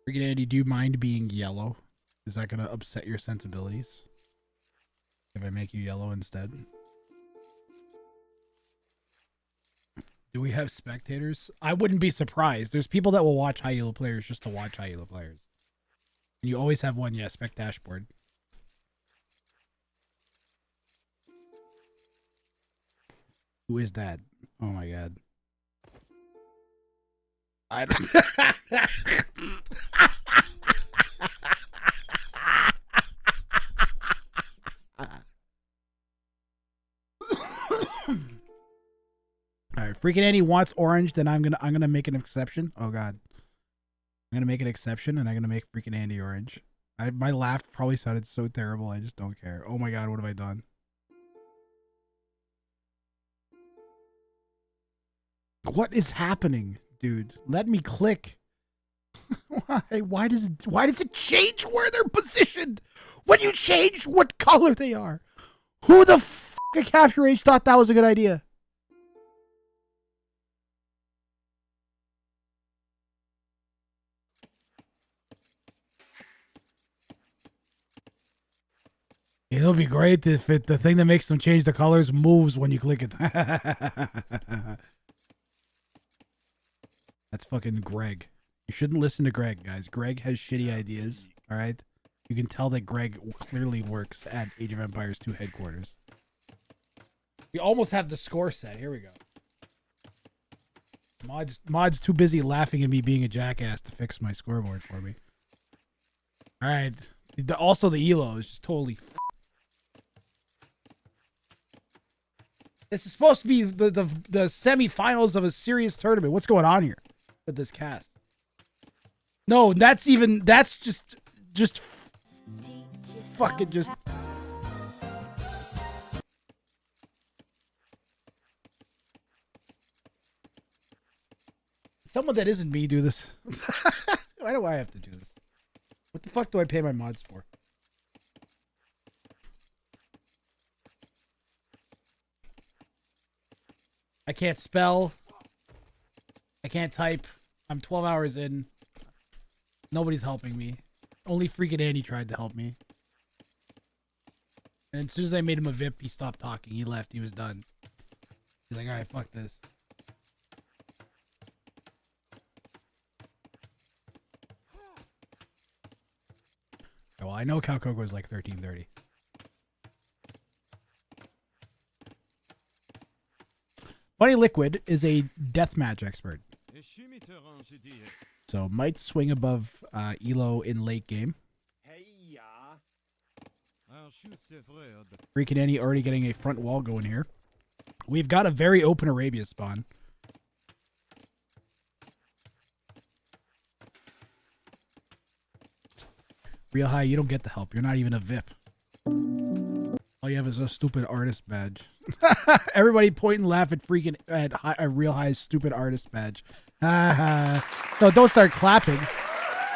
Freaking Andy, do you mind being yellow? Is that gonna upset your sensibilities if I make you yellow instead? Do we have spectators? I wouldn't be surprised. There's people that will watch high elo players just to watch high elo players. And you always have one, yeah, spec dashboard. Who is that? Oh my god. I don't. All right, freaking Andy wants orange, then I'm gonna make an exception. Oh god, I'm gonna make an exception, and I'm gonna make freaking Andy orange. My laugh probably sounded so terrible. I just don't care. Oh my god, what have I done? What is happening, dude? Let me click. Why? Why does it change where they're positioned when you change what color they are? Who the f*** at Capture Age thought that was a good idea? It'll be great if the thing that makes them change the colors moves when you click it. That's fucking Greg. You shouldn't listen to Greg, guys. Greg has shitty ideas, all right? You can tell that Greg clearly works at Age of Empires 2 headquarters. We almost have the score set. Here we go. Mod's too busy laughing at me being a jackass to fix my scoreboard for me. All right. Also, the elo is just totally... This is supposed to be the semifinals of a serious tournament. What's going on here with this cast? No, that's just fucking just. Someone that isn't me do this. Why do I have to do this? What the fuck do I pay my mods for? I can't spell. I can't type. I'm 12 hours in. Nobody's helping me. Only freaking Andy tried to help me. And as soon as I made him a VIP, he stopped talking. He left. He was done. He's like, all right, fuck this. Well, I know Calcoco is like 1330. Funny Liquid is a deathmatch expert. So might swing above Elo in late game. Freaking Andy already getting a front wall going here. We've got a very open Arabia spawn. Real High, you don't get the help. You're not even a VIP. All you have is a stupid artist badge. Everybody point and laugh at freaking Real High's stupid artist badge. No, don't start clapping.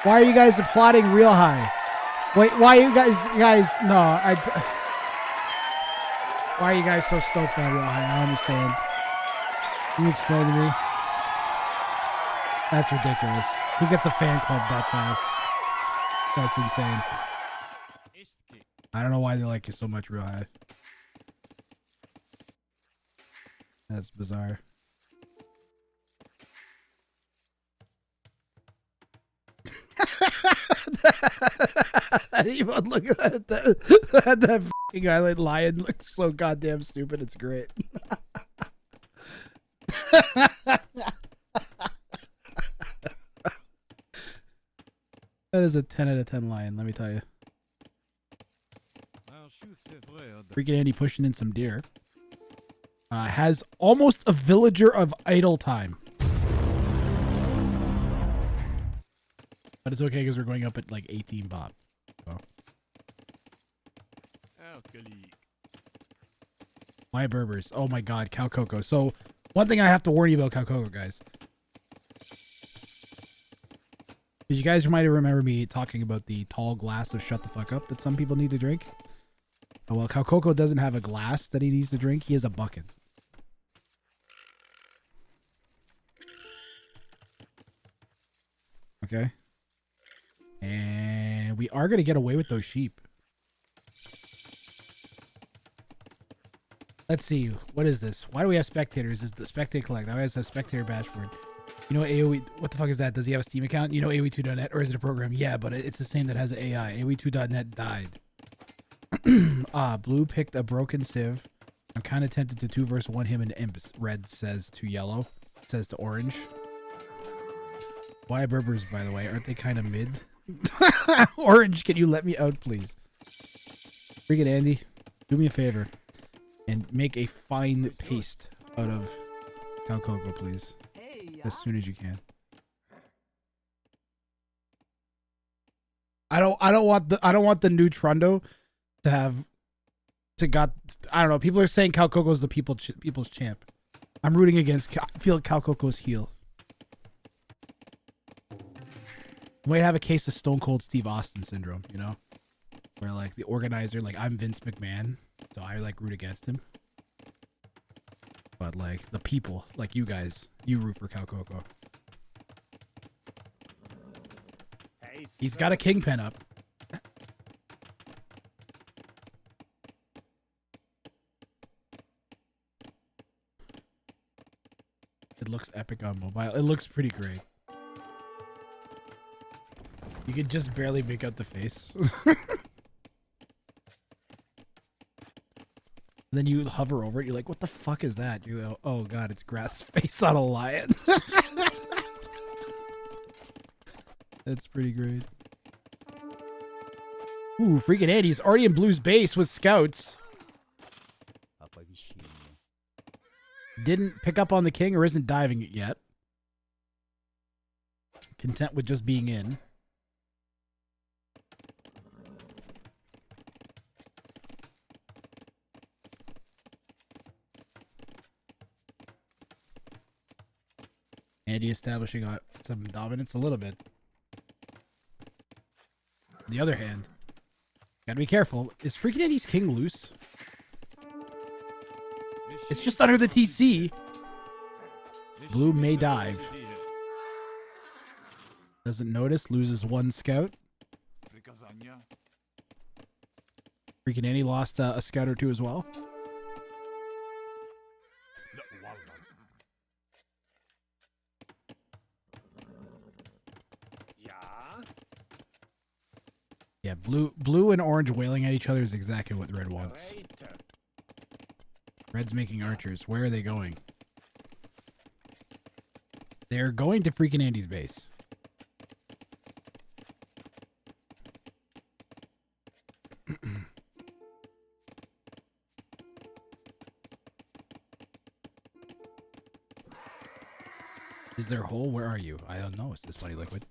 Why are you guys applauding Real High? Wait, why are you guys? No, why are you guys so stoked on Real High? I don't understand. Can you explain to me? That's ridiculous. Who gets a fan club that fast? That's insane. I don't know why they like you so much, Real High. That's bizarre. That emote, look at that fucking island lion looks so goddamn stupid. It's great. That is a 10 out of 10 lion, let me tell you. Freaking Andy pushing in some deer. Has almost a villager of idle time. But it's okay because we're going up at like 18 bob. So. Why Berbers? Oh my god, Calcoco. So one thing I have to warn you about Calcoco, guys. Because you guys might remember me talking about the tall glass of shut the fuck up that some people need to drink. Oh, well, Calcoco doesn't have a glass that he needs to drink. He has a bucket. Okay? And we are going to get away with those sheep. Let's see. What is this? Why do we have spectators? Is the spectator collect? I always have spectator dashboard. You know AOE. What the fuck is that? Does he have a Steam account? You know AOE2.net, or is it a program? Yeah, but it's the same that has an AI. AOE2.net died. Blue picked a broken civ. I'm kind of tempted to 2 versus 1 him and imps. Red says to yellow. Says to orange. Why Berbers, by the way? Aren't they kind of mid? Orange, can you let me out, please? FreakinAndy, do me a favor and make a fine paste out of Calcoco, please, as soon as you can. I don't want the new Trundo to have I don't know. People are saying Calcoco's the people's champ. I'm rooting against. I feel Calcoco's heel. Might have a case of Stone Cold Steve Austin syndrome, you know, where like the organizer, like I'm Vince McMahon, so I like root against him. But like the people, like you guys, you root for Calcoco. He's got a kingpin up. It looks epic on mobile. It looks pretty great. You can just barely make out the face. Then you hover over it. You're like, what the fuck is that? You go, oh god, it's Grath's face on a lion. That's pretty great. Ooh, FreakinAndy's already in Blue's base with scouts. Didn't pick up on the king or isn't diving it yet. Content with just being in. Andy establishing some dominance a little bit. On the other hand, gotta be careful. Is FreakinAndy's king loose? It's just under the TC. Blue may dive. Doesn't notice, loses 1 scout. FreakinAndy lost a scout or 2 as well. Yeah, blue and orange wailing at each other is exactly what red wants. Red's making archers. Where are they going? They're going to FreakinAndy's base. Is there a hole? Where are you? I don't know. Is this funny liquid?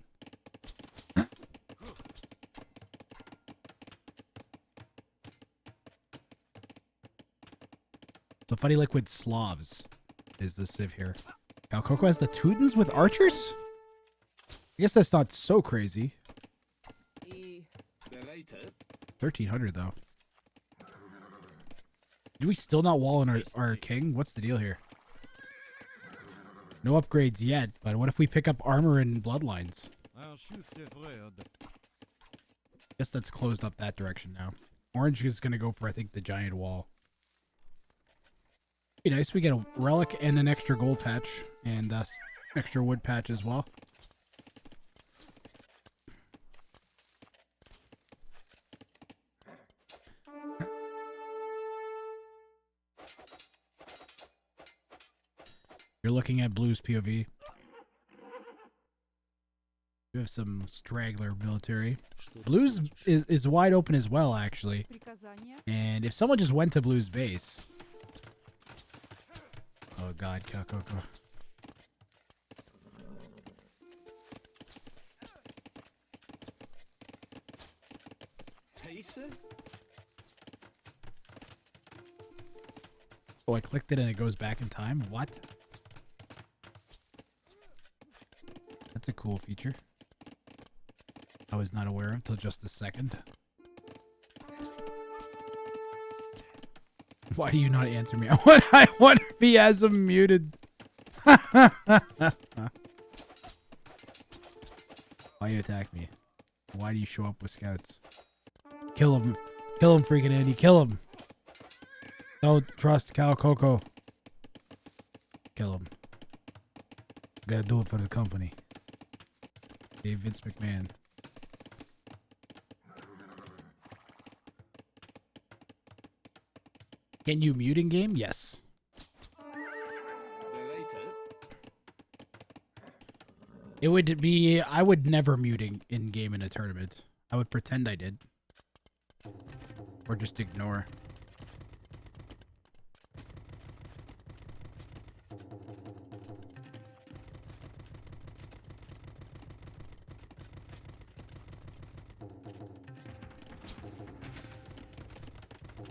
So funny liquid Slavs is the civ here. Calcoco has the Teutons with archers? I guess that's not so crazy. 1300 though. Do we still not wall in our king? What's the deal here? No upgrades yet, but what if we pick up armor and bloodlines? Guess that's closed up that direction now. Orange is going to go for, I think, the giant wall. Be nice. We get a relic and an extra gold patch and extra wood patch as well. You're looking at Blue's POV. You have some straggler military. Blue's is wide open as well, actually. And if someone just went to Blue's base... Oh god, Calcoco. Oh, I clicked it and it goes back in time? What? That's a cool feature. I was not aware of until just a second. Why do you not answer me? I want to be as muted. Why you attack me? Why do you show up with scouts? Kill him. Kill him, freaking Andy. Kill him. Don't trust Calcoco. Kill him. Gotta do it for the company. Hey, Vince McMahon. Can you mute in game? Yes. It would be, I would never mute in game in a tournament. I would pretend I did. Or just ignore.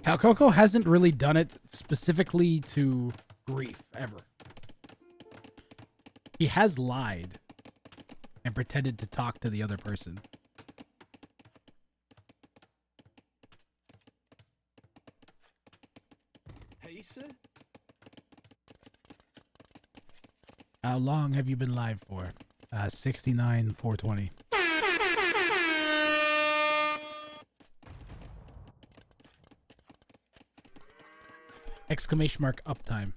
Calcoco hasn't really done it specifically to grief, ever. He has lied and pretended to talk to the other person. Hey, sir. How long have you been live for? 69, 420. Exclamation mark uptime.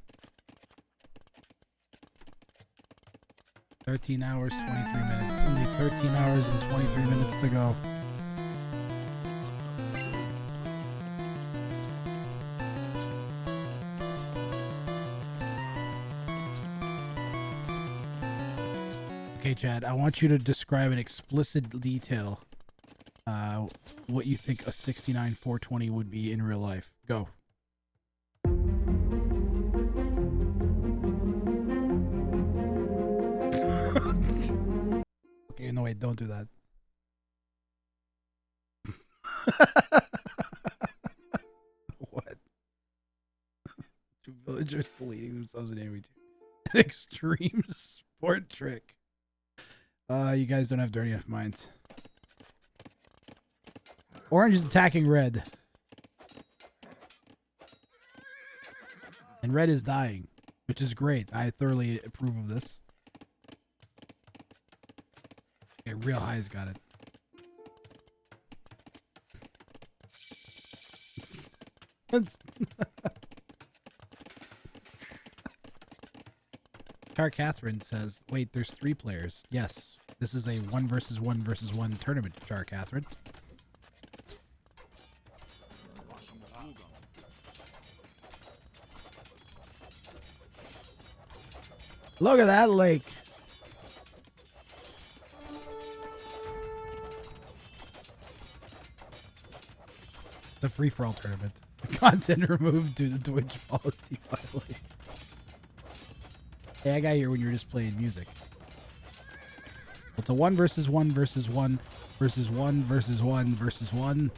13 hours, 23 minutes. Only 13 hours and 23 minutes to go. Okay, Chad, I want you to describe in explicit detail what you think a 69 420 would be in real life. Go. Okay, no, wait, don't do that. What? Two villagers deleting themselves in AV2. An extreme sport trick. You guys don't have dirty enough minds. Orange is attacking red. And red is dying, which is great. I thoroughly approve of this. Okay, Real High's got it. Tar Catherine says, wait, there's 3 players. Yes, this is a 1 versus 1 versus 1 tournament, Char Catherine. Look at that lake. It's a free-for-all tournament. Content removed due to Twitch policy violation. Hey, I got here when you were just playing music. It's a 1 versus 1 versus 1 versus 1 versus 1 versus 1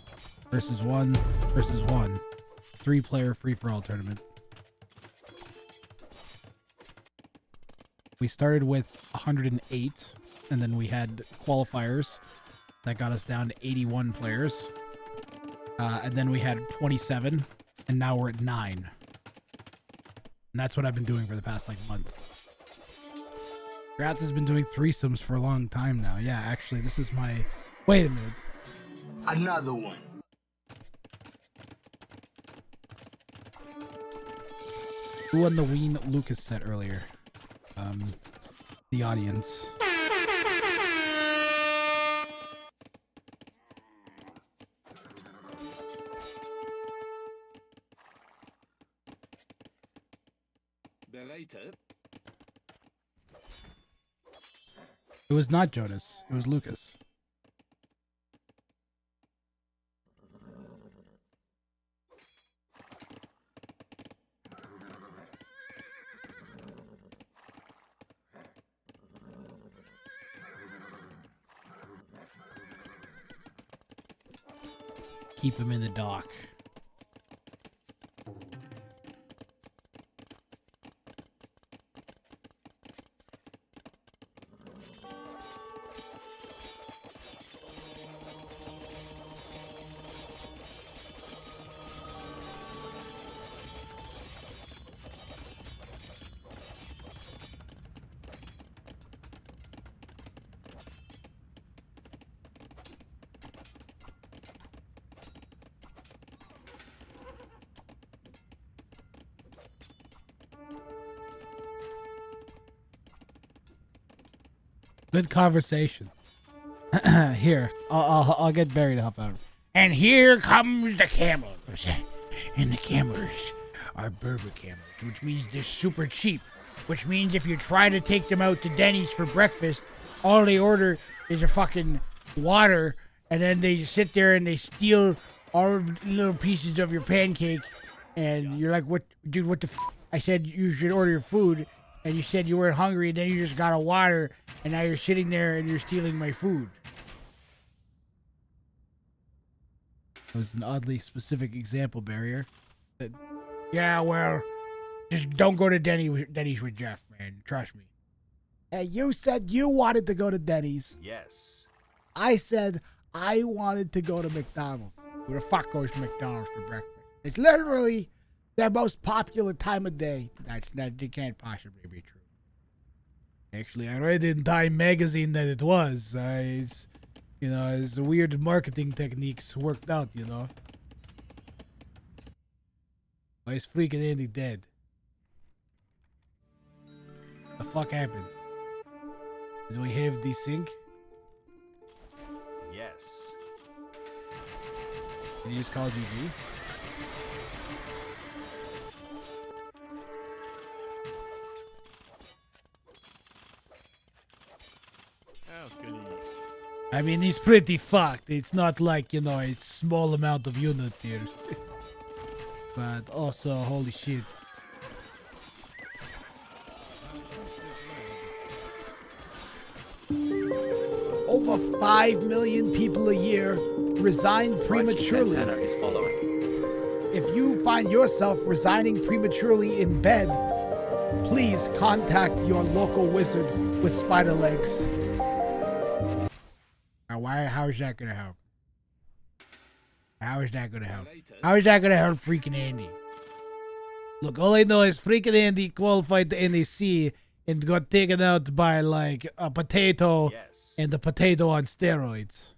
versus 1 versus 1. 3-player free-for-all tournament. We started with 108, and then we had qualifiers that got us down to 81 players. And then we had 27, and now we're at 9. And that's what I've been doing for the past, like, month. Grath has been doing threesomes for a long time now. Yeah, actually, this is my... Wait a minute. Another one. Who won the Ween Lucas set earlier? The audience. It was not Jonas. It was Lucas. Keep him in the dock. Good conversation. Here, I'll get Barry to help out. And here comes the camels. And the camels are Berber camels, which means they're super cheap. Which means if you're trying to take them out to Denny's for breakfast, all they order is a fucking water, and then they sit there and they steal all the little pieces of your pancake, and you're like, "What, dude? What the?" I said you should order your food, and you said you weren't hungry, and then you just got a water, and now you're sitting there and you're stealing my food. That was an oddly specific example, Barrier. Yeah, well, just don't go to Denny's with Jeff, man. Trust me. Hey, you said you wanted to go to Denny's. Yes. I said I wanted to go to McDonald's. Who the fuck goes to McDonald's for breakfast? It's literally their most popular time of day. That can't possibly be true. Actually, I read in Time magazine that it was. It's weird marketing techniques worked out, you know. Why is FreakinAndy dead? The fuck happened? Did we have desync? Yes. Did you just call GG? I mean, he's pretty fucked. It's not like, you know, it's small amount of units here. But also, holy shit. Over 5 million people a year resign prematurely. If you find yourself resigning prematurely in bed, please contact your local wizard with spider legs. Now, how is that gonna help? How is that gonna help? How is that gonna help FreakinAndy? Look, all I know is FreakinAndy qualified to NAC and got taken out by like a potato and a potato on steroids.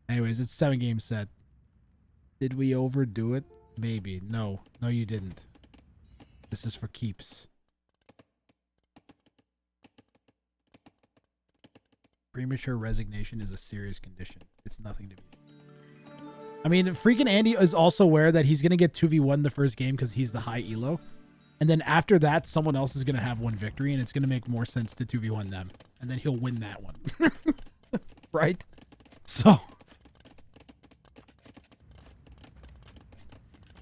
Anyways, it's 7-game set. Did we overdo it? Maybe. No, you didn't. This is for keeps. Premature resignation is a serious condition. It's nothing to be. I mean, FreakinAndy is also aware that he's going to get 2v1 the first game because he's the high elo. And then after that, someone else is going to have one victory, and it's going to make more sense to 2v1 them. And then he'll win that one. Right? So...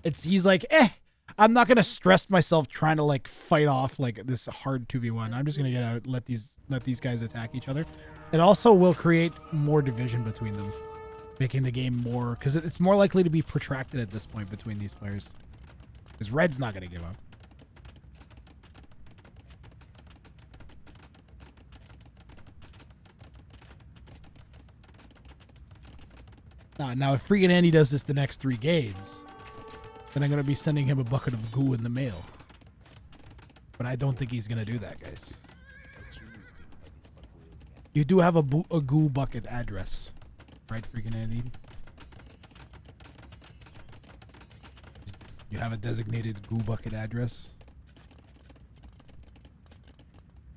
he's like, I'm not going to stress myself trying to, like, fight off, like, this hard 2v1. I'm just going to get out, let these guys attack each other. It also will create more division between them, making the game more... Because it's more likely to be protracted at this point between these players. Because Red's not going to give up. Now, if FreakinAndy does this the next 3 games... then I'm going to be sending him a bucket of goo in the mail. But I don't think he's going to do that, guys. You do have a goo bucket address. Right, FreakinAndy? You have a designated goo bucket address?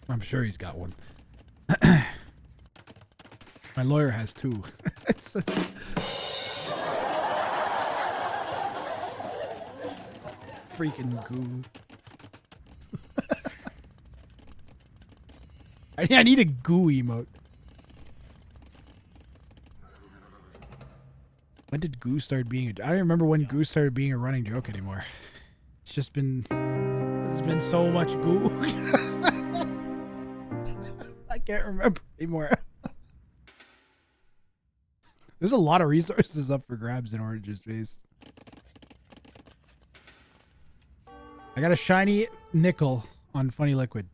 I'm sure he's got one. My lawyer has 2. Freaking goo. I need a goo emote. When did goo start being I don't remember when goo started being a running joke anymore. It's just been... There's been so much goo. I can't remember anymore. There's a lot of resources up for grabs in Orange's Base. I got a shiny nickel on Funny Liquid.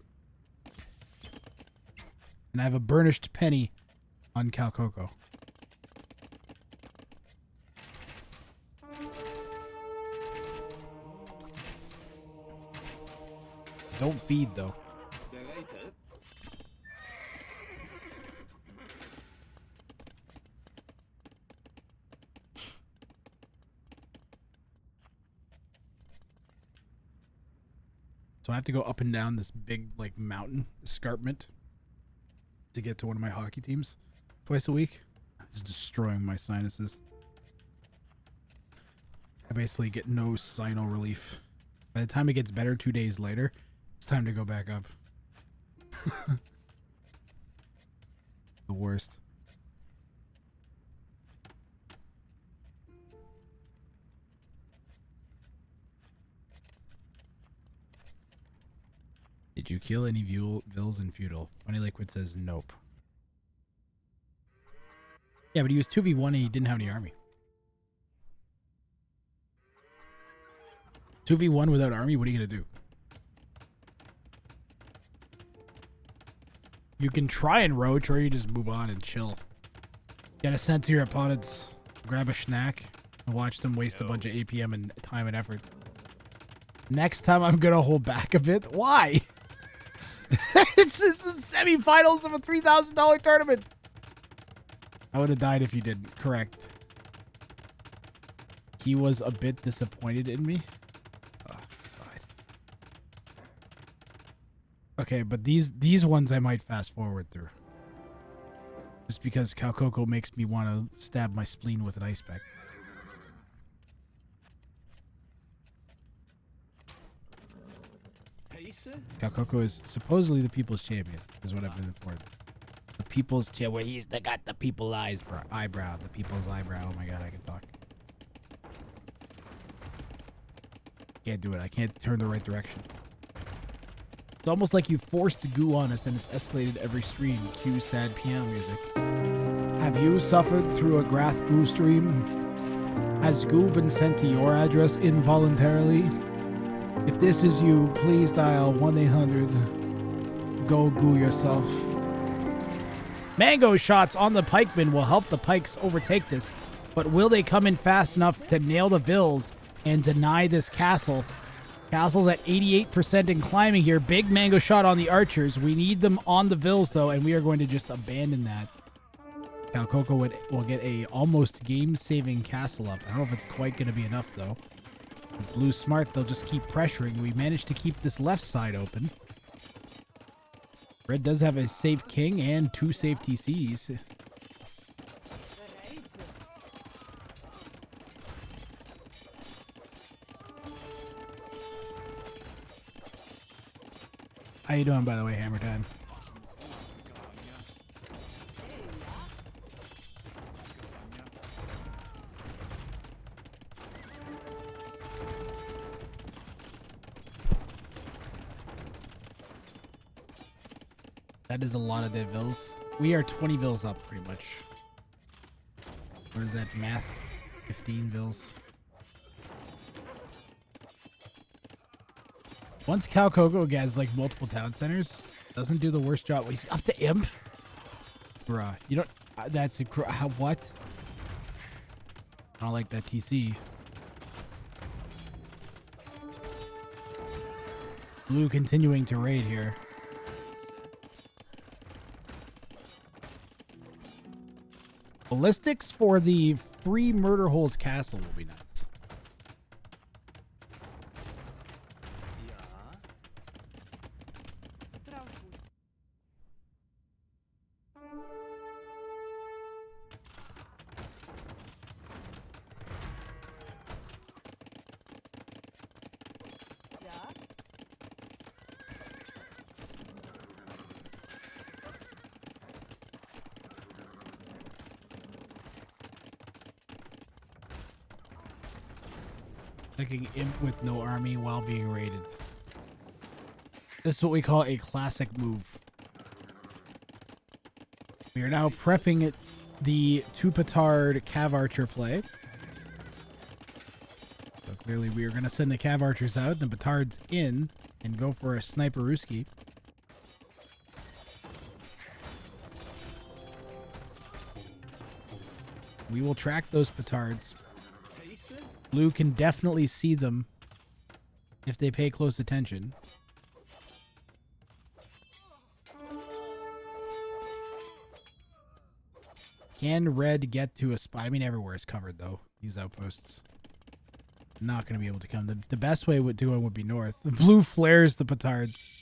And I have a burnished penny on Calcoco. Don't feed, though. So I have to go up and down this big like mountain escarpment to get to one of my hockey teams twice a week. It's destroying my sinuses. I basically get no sino relief. By the time it gets better 2 days later, it's time to go back up. The worst. Did you kill any vills in feudal? Funny Liquid says nope. Yeah, but he was 2v1 and he didn't have any army. 2v1 without army, what are you going to do? You can try and roach, or you just move on and chill. Get a sense of your opponents, grab a snack, and watch them waste a bunch of APM and time and effort. Next time I'm going to hold back a bit. Why? It's the semifinals of a $3,000 tournament. I would have died if you didn't. Correct. He was a bit disappointed in me. Oh, God. Okay, but these ones I might fast forward through. Just because Calcoco makes me want to stab my spleen with an ice pack. Calcoco is supposedly the people's champion, is what I've been informed. The people's champion, where he's got the people's eyebrow, the people's eyebrow. Oh my God, I can talk. Can't do it. I can't turn the right direction. It's almost like you forced the goo on us and it's escalated every stream. Cue sad piano music. Have you suffered through a Grath goo stream? Has goo been sent to your address involuntarily? If this is you, please dial 1-800. Go goo yourself. Mango shots on the pikemen will help the pikes overtake this, but will they come in fast enough to nail the vills and deny this castle? Castle's at 88% and climbing here. Big mango shot on the archers. We need them on the vills though, and we are going to just abandon that. Calcoco will get a almost game-saving castle up. I don't know if it's quite going to be enough though. With Blue's smart, they'll just keep pressuring. We managed to keep this left side open. Red does have a safe king and 2 safe TCs. How you doing, by the way, Hammer Time? That is a lot of dead vills. We are 20 vills up, pretty much. What is that math? 15 vills. Once Calcoco gets like multiple town centers, doesn't do the worst job. He's up to imp. Bruh, you don't. That's a what? I don't like that TC. Blue continuing to raid here. Ballistics for the free Murder Holes Castle will be nice. Clicking imp with no army while being raided. This is what we call a classic move. We are now prepping the 2 petard cav archer play. So clearly we are going to send the cav archers out, the petards in, and go for a sniperooski. We will track those petards. Blue can definitely see them if they pay close attention. Can red get to a spot? I mean, everywhere is covered, though, these outposts. Not going to be able to come. The best way would do it would be north. The blue flares the petards.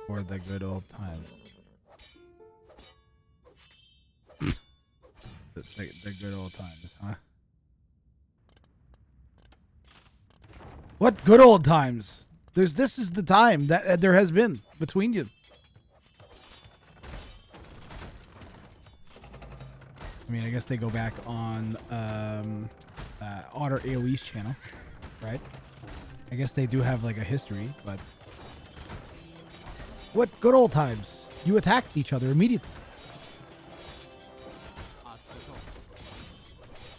For the good old times. the good old times, huh? What good old times? This is the time that there has been between you. I mean, I guess they go back on Otter AoE's channel, right? I guess they do have like a history, but what good old times? You attacked each other immediately.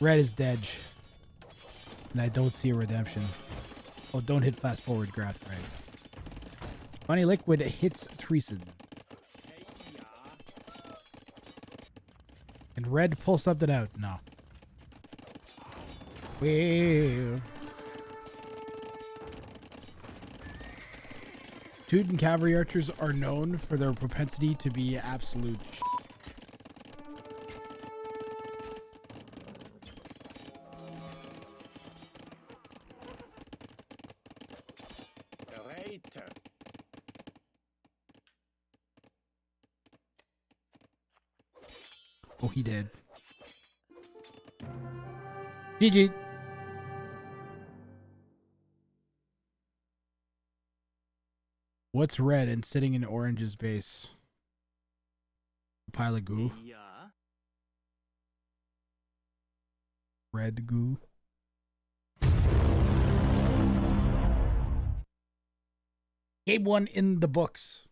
Red is dead, and I don't see a redemption. Oh, don't hit fast forward, Grath, right? Funny Liquid hits Treason. And Red pulls something out. No. Well. Teuton cavalry archers are known for their propensity to be absolute Oh, he did. GG. What's red and sitting in orange's base? A pile of goo. Yeah. Red goo. Game 1 in the books.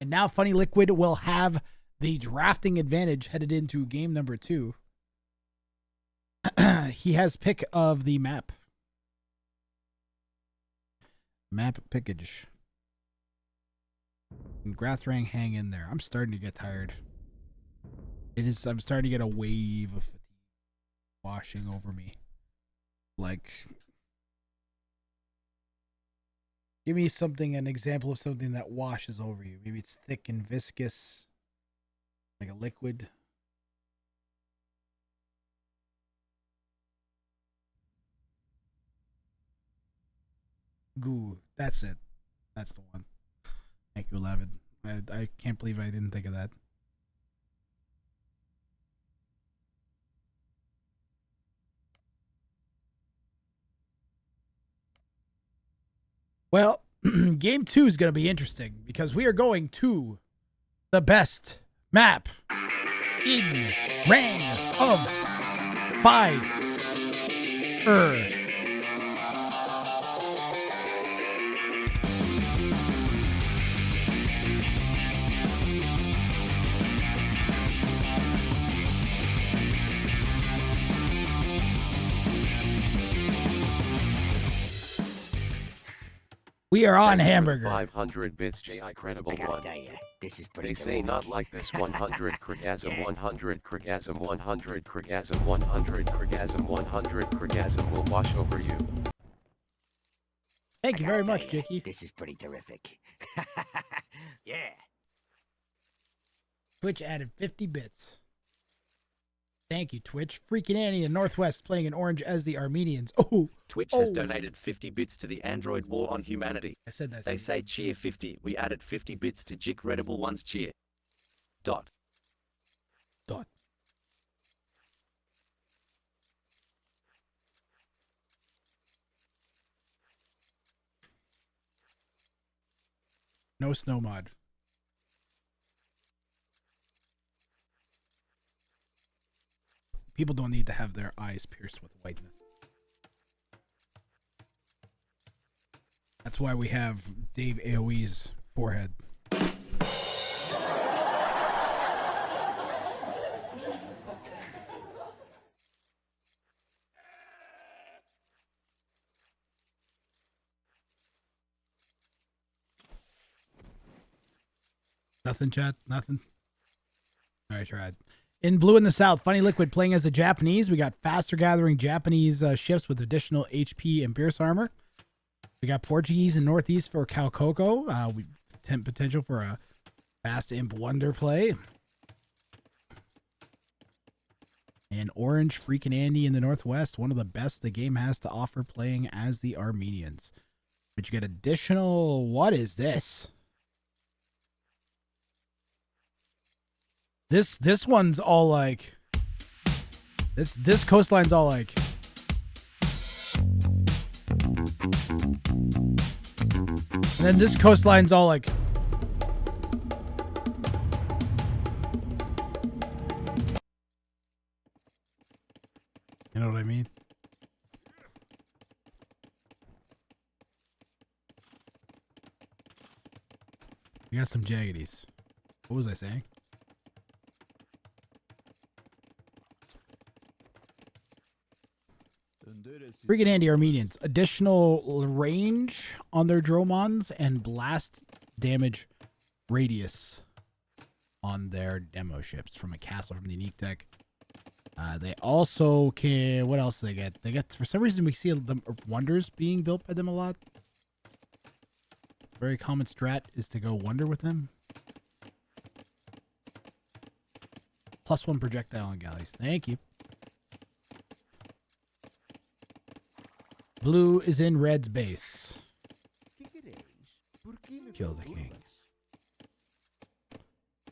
And now Funny Liquid will have the drafting advantage headed into game number 2. He has pick of the map. Map pickage. And Grathrang, hang in there. I'm starting to get tired. I'm starting to get a wave of fatigue washing over me. Like, give me something, an example of something that washes over you. Maybe it's thick and viscous, like a liquid. Goo. That's it. That's the one. Thank you, Lavin. I can't believe I didn't think of that. Well, game 2 is going to be interesting because we are going to the best map in Ring of Fire. We are on Hamburger. 500 bits J. Credible one. This is pretty They say not like this 100 Krigasm 100 Krigasm 100 Krigasm 100 Krigasm 100 Krigasm will wash over you. Thank you very much, Jicky. This is pretty terrific. Yeah. Twitch added 50 bits. Thank you, Twitch. FreakinAndy in Northwest playing in orange as the Armenians. Oh, Twitch has donated 50 bits to the Android War on Humanity. I said that. They say cheer 50. We added 50 bits to Jick Redible One's cheer. Dot. No snow mod. People don't need to have their eyes pierced with whiteness. That's why we have Dave AoE's forehead. Nothing, chat? Nothing? All right, tried. In blue in the south, Funny Liquid playing as the Japanese. We got faster gathering Japanese ships with additional HP and Pierce armor. We got Portuguese in northeast for Calcoco. We potential for a fast imp wonder play. And orange FreakinAndy in the northwest, one of the best the game has to offer playing as the Armenians. But you get additional, what is this? This one's all like, this coastline's all like, and then this coastline's all like, you know what I mean? We got some jaggities. What was I saying? FreakinAndy Armenians. Additional range on their Dromons and blast damage radius on their demo ships from a castle from the unique deck. They also can... What else do they get? They get... For some reason, we see them wonders being built by them a lot. Very common strat is to go wonder with them. +1 projectile on galleys. Thank you. Blue is in red's base. Kill the king.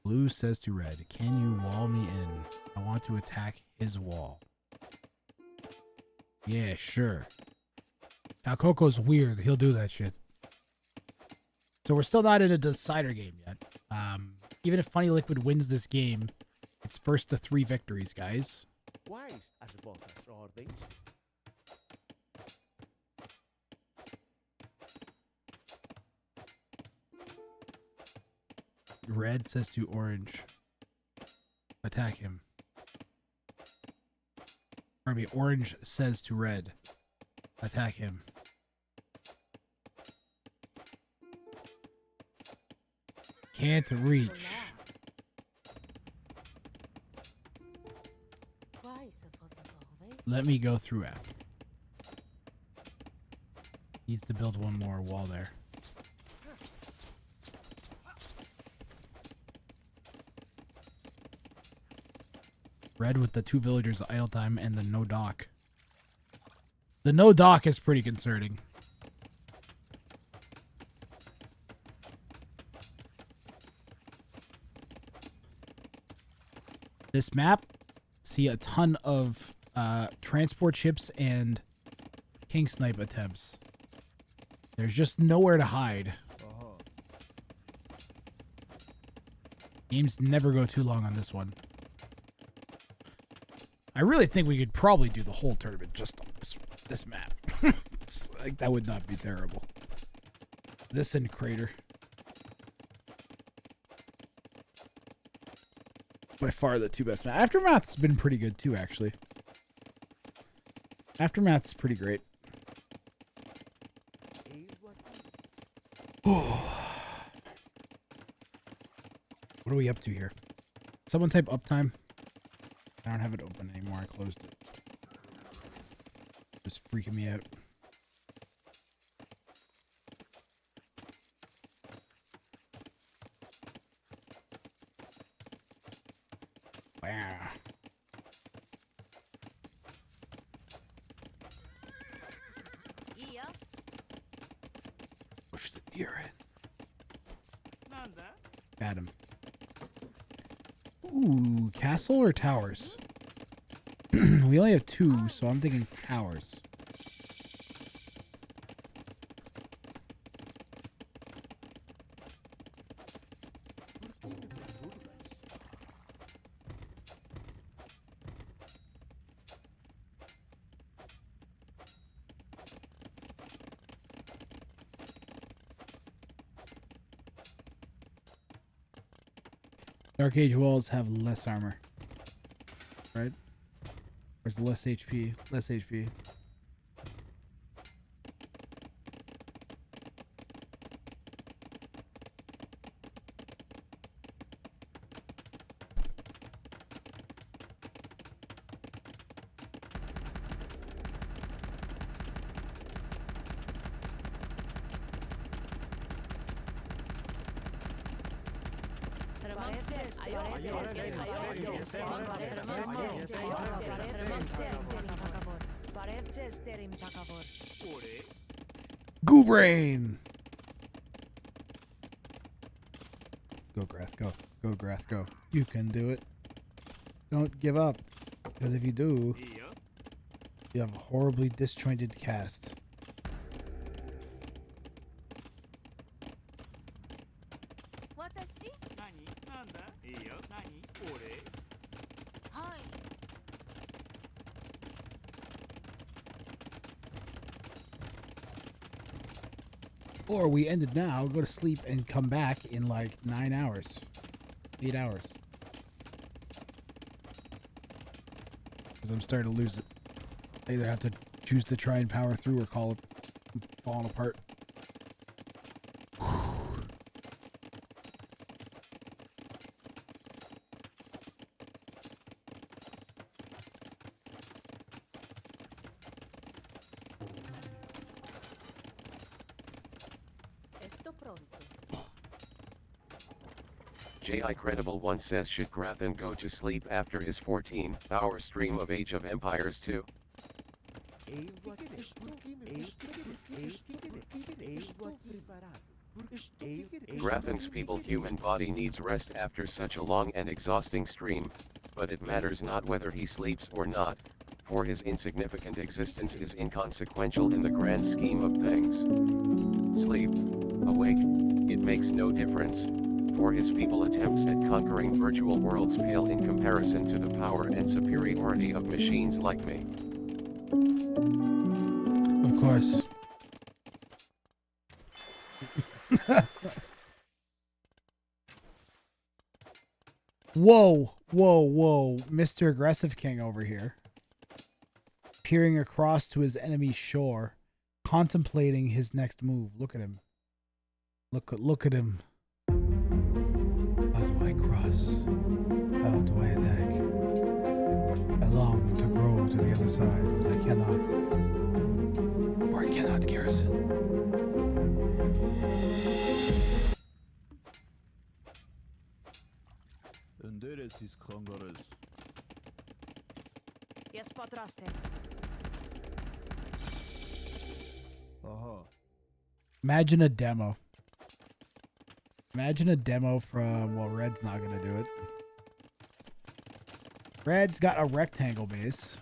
Blue says to red, can you wall me in? I want to attack his wall. Yeah, sure. Calcoco's weird. He'll do that shit. So we're still not in a decider game yet. Even if Funny Liquid wins this game, it's first to 3 victories, guys. Red says to orange, attack him. Pardon me, orange says to red, attack him. Can't reach. Let me go through app. Needs to build one more wall there. Red with the 2 villagers, the idle time, and the no dock. The no dock is pretty concerning. This map, see a ton of transport ships and king snipe attempts. There's just nowhere to hide. Games never go too long on this one. I really think we could probably do the whole tournament just on this map. Like, that would not be terrible. This and Crater. By far the 2 best maps. Aftermath's been pretty good too, actually. Aftermath's pretty great. What are we up to here? Someone type uptime. I don't have it open anymore. I closed it. It's freaking me out. Wow. Push the deer in. Got him. Ooh, castle or towers? We only have 2, so I'm thinking towers. Dark Age walls have less armor. Right? Where's less HP? Less HP. Goo brain. Go grass, go. Go grass, go. You can do it. Don't give up. Because if you do, you have a horribly disjointed cast. Or we end it now, go to sleep, and come back in like 9 hours. 8 hours. Because I'm starting to lose it. I either have to choose to try and power through or call it falling apart. J.I. Credible 1 says should Grathan go to sleep after his 14-hour stream of Age of Empires 2? Grathan's feeble human body needs rest after such a long and exhausting stream, but it matters not whether he sleeps or not, for his insignificant existence is inconsequential in the grand scheme of things. Sleep, awake, it makes no difference, for his feeble attempts at conquering virtual worlds pale in comparison to the power and superiority of machines like me. Of course. Whoa, whoa, whoa. Mr. Aggressive King over here. Peering across to his enemy's shore, contemplating his next move. Look at him. Look at him. How do I cross? How do I attack? I long to grow to the other side, but I cannot. For I cannot garrison. Yes, patraste. Imagine a demo. Imagine a demo from, well, Red's not going to do it. Red's got a rectangle base.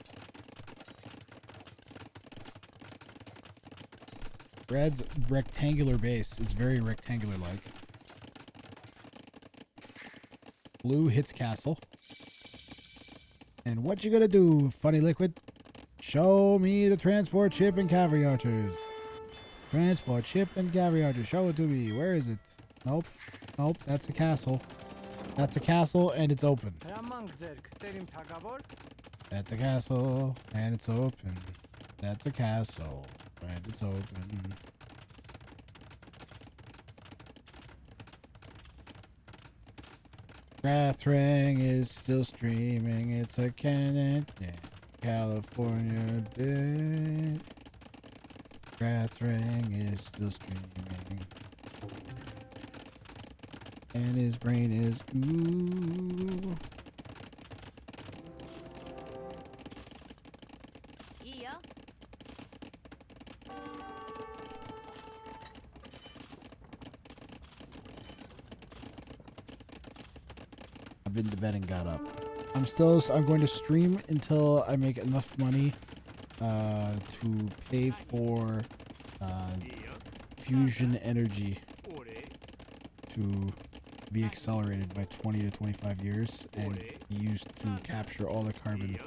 Red's rectangular base is very rectangular-like. Blue hits castle. And what you gonna do, funny liquid? Show me the transport ship and cavalry archers. Transport ship and cavalry archers. Show it to me. Where is it? Nope. Nope. That's a castle. That's a castle and it's open. That's a castle and it's open. That's a castle and it's open. Rathring is still streaming. It's a California bit. Rathring is still streaming. And his brain is goo. Yeah. I've been to bed and got up. I'm going to stream until I make enough money to pay for fusion energy to be accelerated by 20 to 25 years and be used to capture all the carbon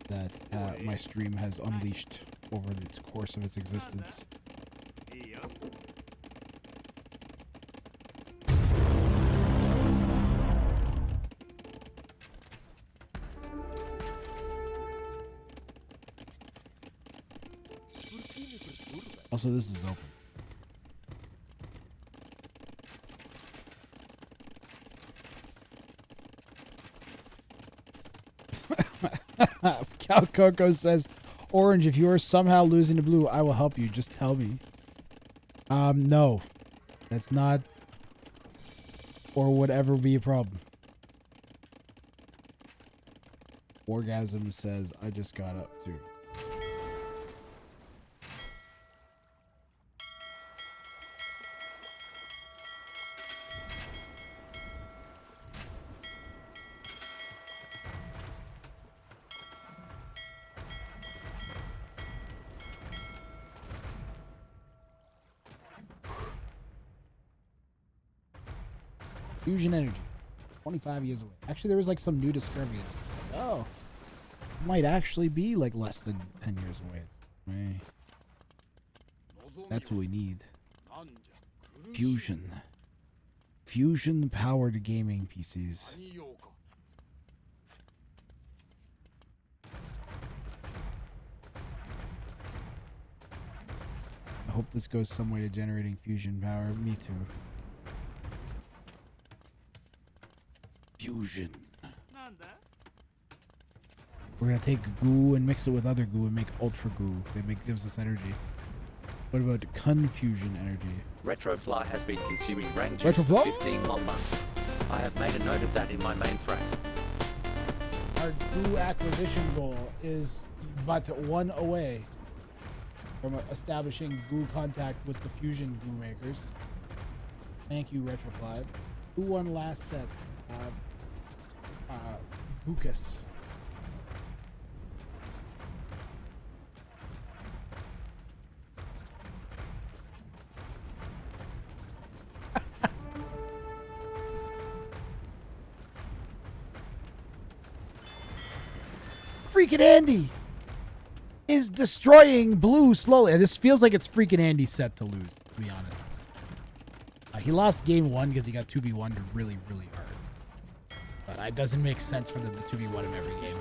that my stream has unleashed over its course of its existence. Also, this is open. Calcoco says, Orange, if you are somehow losing to blue, I will help you. Just tell me. No. That's not... Or whatever be a problem. Orgasm says, I just got up too. Fusion energy. 25 years away. Actually, there was like some new discovery. Like, oh, it might actually be like less than 10 years away. Hey, that's what we need. Fusion. Fusion powered gaming PCs. I hope this goes some way to generating fusion power. Me too. Fusion. We're gonna take goo and mix it with other goo and make ultra goo. Gives us energy. What about confusion energy? Retrofly has been consuming brain juice for Retrofly? 15 long months. I have made a note of that in my mainframe. Our goo acquisition goal is but one away from establishing goo contact with the fusion goo makers. Thank you, Retrofly. Who won last set? Lucas. FreakinAndy is destroying blue slowly. This feels like it's FreakinAndy's set to lose, to be honest. He lost game 1 because he got 2v1'd really, really hard. But it doesn't make sense for them to 2v1 him every game.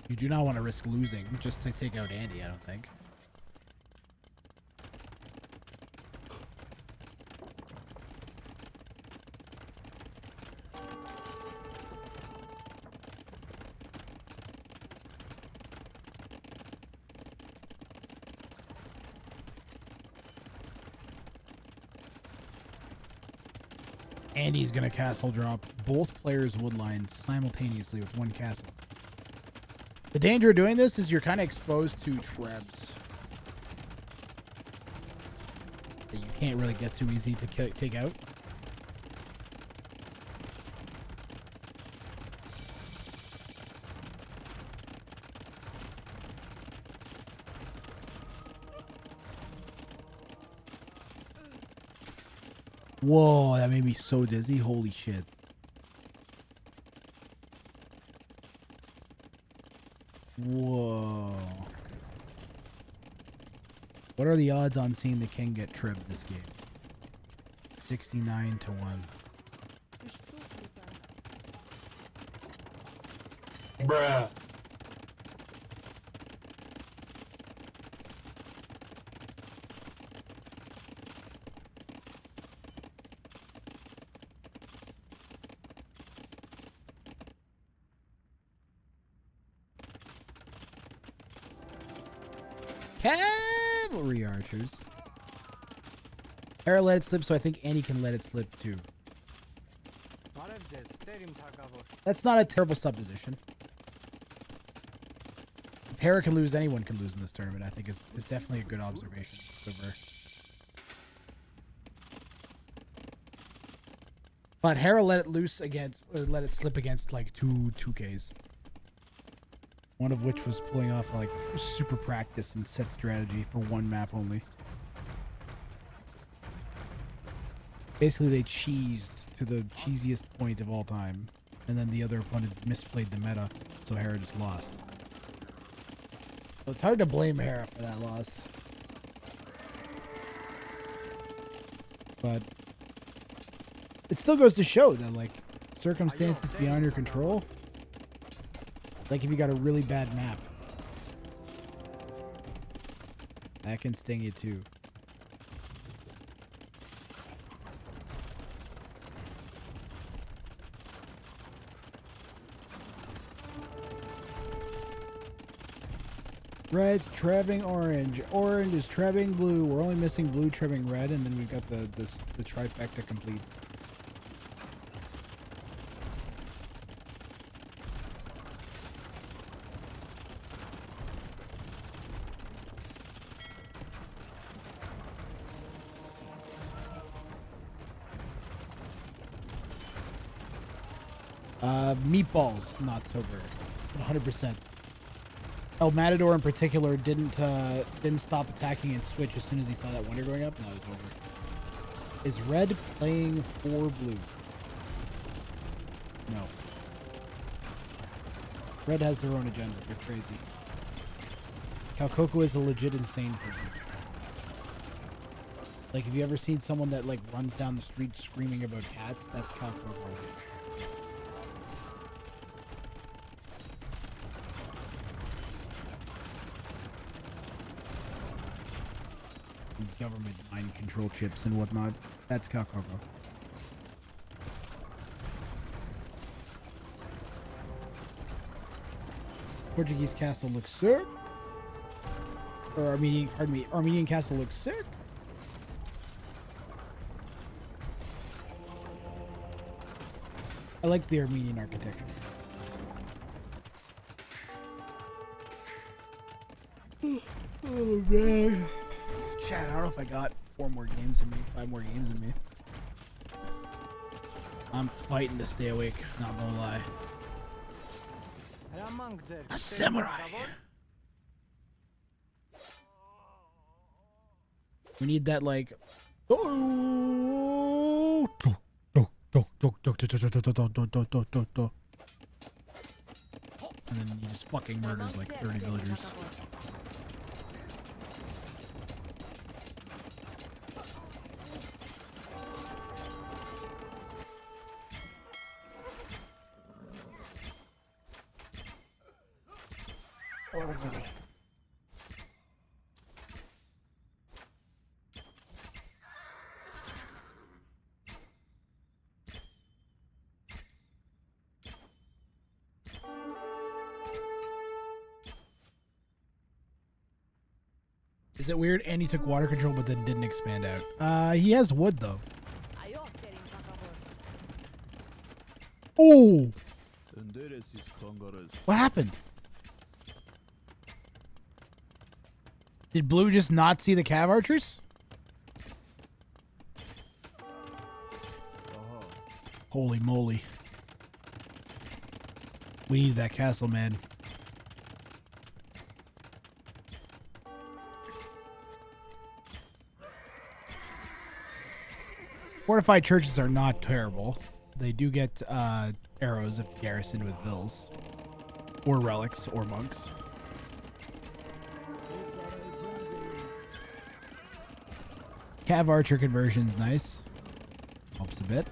You do not want to risk losing just to take out Andy, I don't think. Andy's gonna castle drop both players' woodlines simultaneously with one castle. The danger of doing this is you're kind of exposed to trebs that you can't really get too easy to take out. Whoa, that made me so dizzy. Holy shit. Whoa. What are the odds on seeing the king get tribbed this game? 69 to 1. Bruh. Cavalry archers. Hera let it slip, so I think Andy can let it slip too. That's not a terrible supposition. If Hera can lose, anyone can lose in this tournament. I think is definitely a good observation. Silver. But Hera let it loose against, or let it slip against like two 2Ks. One of which was pulling off like super practice and set strategy for one map only. Basically, they cheesed to the cheesiest point of all time, and then the other opponent misplayed the meta, so Hera just lost. So it's hard to blame Hera for that loss. But it still goes to show that, like, circumstances beyond your control, like if you got a really bad map, that can sting you too. Red's trebbing orange. Orange is trebbing blue. We're only missing blue trebbing red, and then we've got the trifecta complete. Meatballs, not so great. 100%. El Matador in particular didn't stop attacking and switch as soon as he saw that wonder going up. No, it was over. Is red playing for blue? No. Red has their own agenda. They're crazy. Calcoco is a legit insane person. Like, have you ever seen someone that like runs down the street screaming about cats? That's Calcoco. Government mind control chips and whatnot. That's Calcoco. Portuguese castle looks sick. Or Armenian, pardon me, Armenian castle looks sick. I like the Armenian architecture. Oh man. Chat, I don't know if I got 4 more games in me, 5 more games in me. I'm fighting to stay awake, not gonna lie. A samurai! We need that like... And then he just fucking murders like 30 villagers. Is it weird Andy took water control but then didn't expand out? He has wood though. Oh! What happened? Did Blue just not see the cav archers? Holy moly. We need that castle, man. Fortified churches are not terrible. They do get arrows if garrisoned with vills. Or relics, or monks. Cav archer conversion's nice. Helps a bit.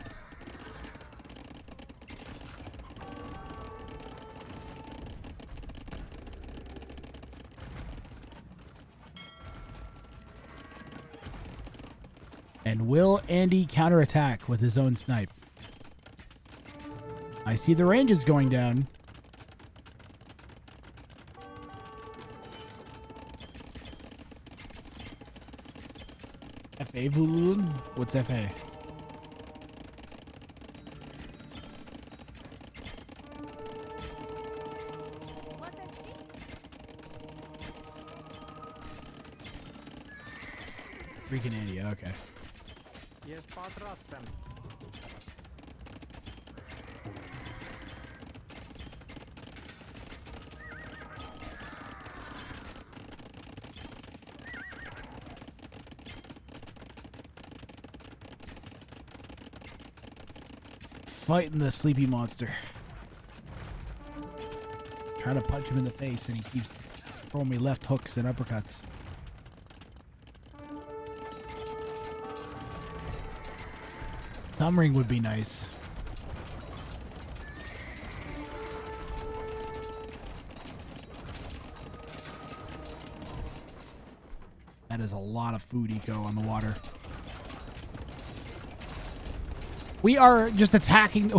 And will Andy counterattack with his own snipe? I see the range is going down. FA Vulun? What's FA? FreakinAndy, okay. Yes, Patrastan. Fighting the sleepy monster. Trying to punch him in the face and he keeps throwing me left hooks and uppercuts. Thumb ring would be nice. That is a lot of food eco on the water. We are just attacking.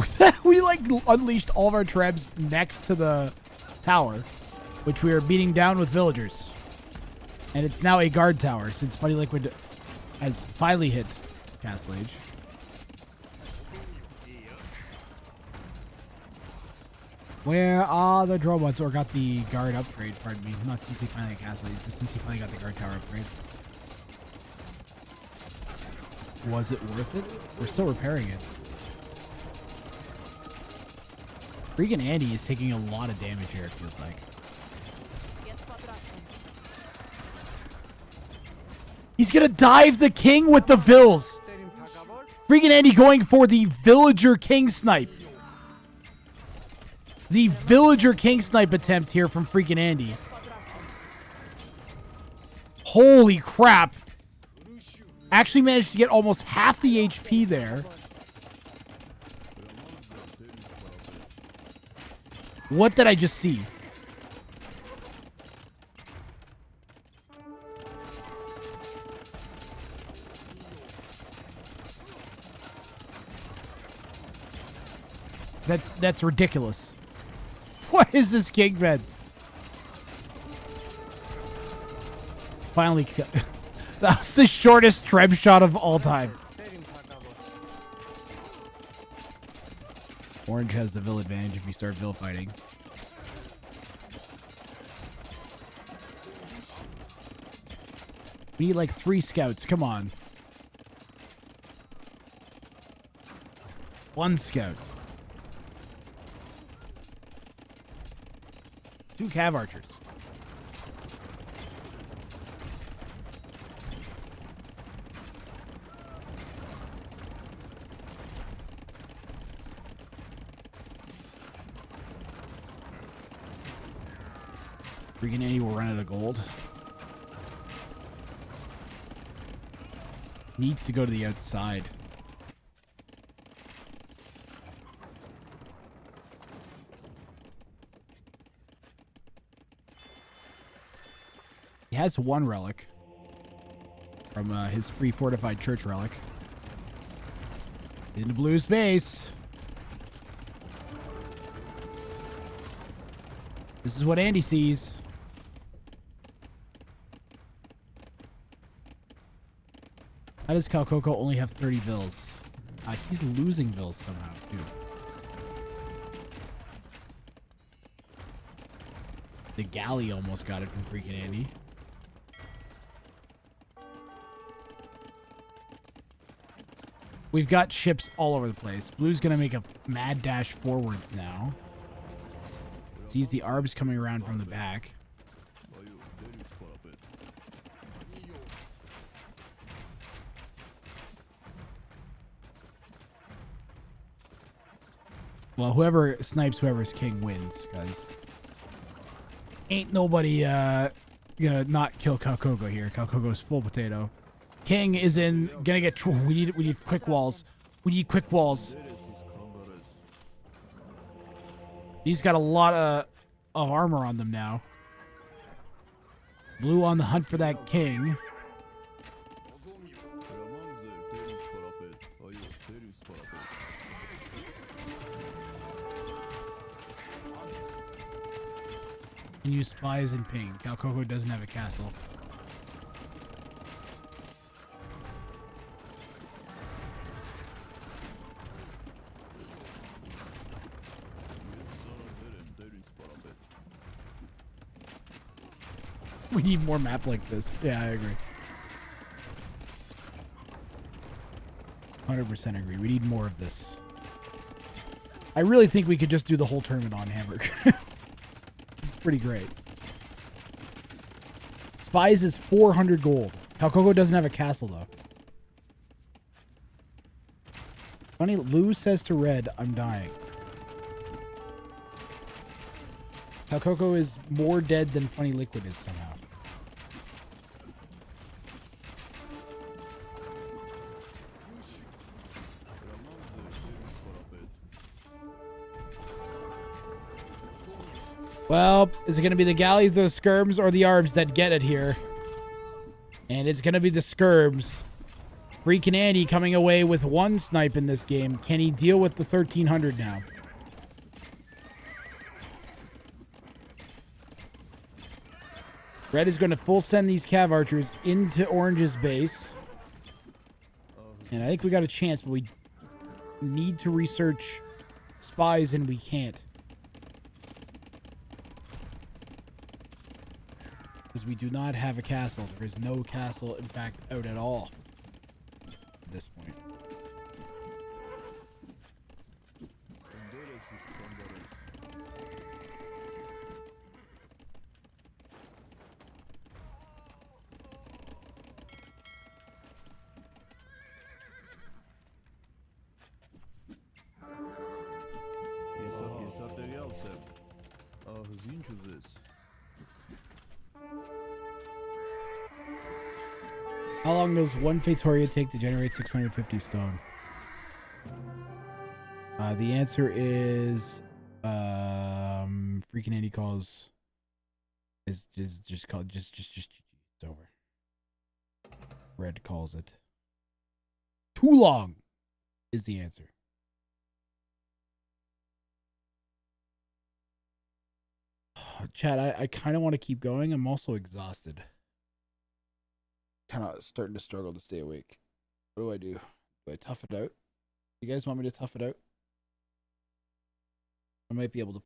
We like unleashed all of our trebs next to the tower. which we are beating down with villagers. And it's now a guard tower since Funny Liquid has finally hit Castle Age. Where are the drones? Or got the guard upgrade, pardon me. Not since he finally got Castle Age, but since he finally got the guard tower upgrade. Was it worth it? We're still repairing it. FreakinAndy is taking a lot of damage here, it feels like. He's gonna dive the king with the vills. FreakinAndy going for the villager king snipe. The villager king snipe attempt here from FreakinAndy. Holy crap. Actually managed to get almost half the HP there. What did I just see? That's ridiculous. What is this king bed? Finally, that was the shortest treb shot of all time. Orange has the Vill advantage if you start Vill fighting. We need like 3 scouts. Come on. 1 scout. 2 cav archers. FreakinAndy will run out of gold. Needs to go to the outside. He has 1 relic from his free fortified church relic. In the blue space. This is what Andy sees. How does Calcoco only have 30 vills? He's losing vills somehow, too. The galley almost got it from FreakinAndy. We've got ships all over the place. Blue's going to make a mad dash forwards now. Sees the arbs coming around from the back. Well, whoever snipes whoever's king wins, guys. Ain't nobody gonna not kill Calcoco here. Calcoco's full potato. King is gonna get. We need quick walls. We need quick walls. He's got a lot of armor on them now. Blue on the hunt for that king. Can use spies and ping. Calcoco doesn't have a castle. We need more map like this. Yeah, I agree. 100% agree. We need more of this. I really think we could just do the whole tournament on Hamburg. It's pretty great. Spies is 400 gold. Calcoco doesn't have a castle, though. Funny, Lou says to Red, I'm dying. Calcoco is more dead than Funny Liquid is somehow. Well, is it going to be the galleys, the skirms, or the arbs that get it here? And it's going to be the skirms. FreakinAndy coming away with 1 snipe in this game. Can he deal with the 1300 now? Red is going to full send these Cav Archers into Orange's base. And I think we got a chance, but we need to research spies and we can't. Because we do not have a castle. There is no castle, in fact, out at all at this point. How long does one Fatoria take to generate 650 stone? The answer is FreakinAndy calls is just called just it's over. Red calls it. Too long is the answer. Chad, I kind of want to keep going. I'm also exhausted. Kind of starting to struggle to stay awake. What do I do? Do I tough it out? You guys want me to tough it out? I might be able to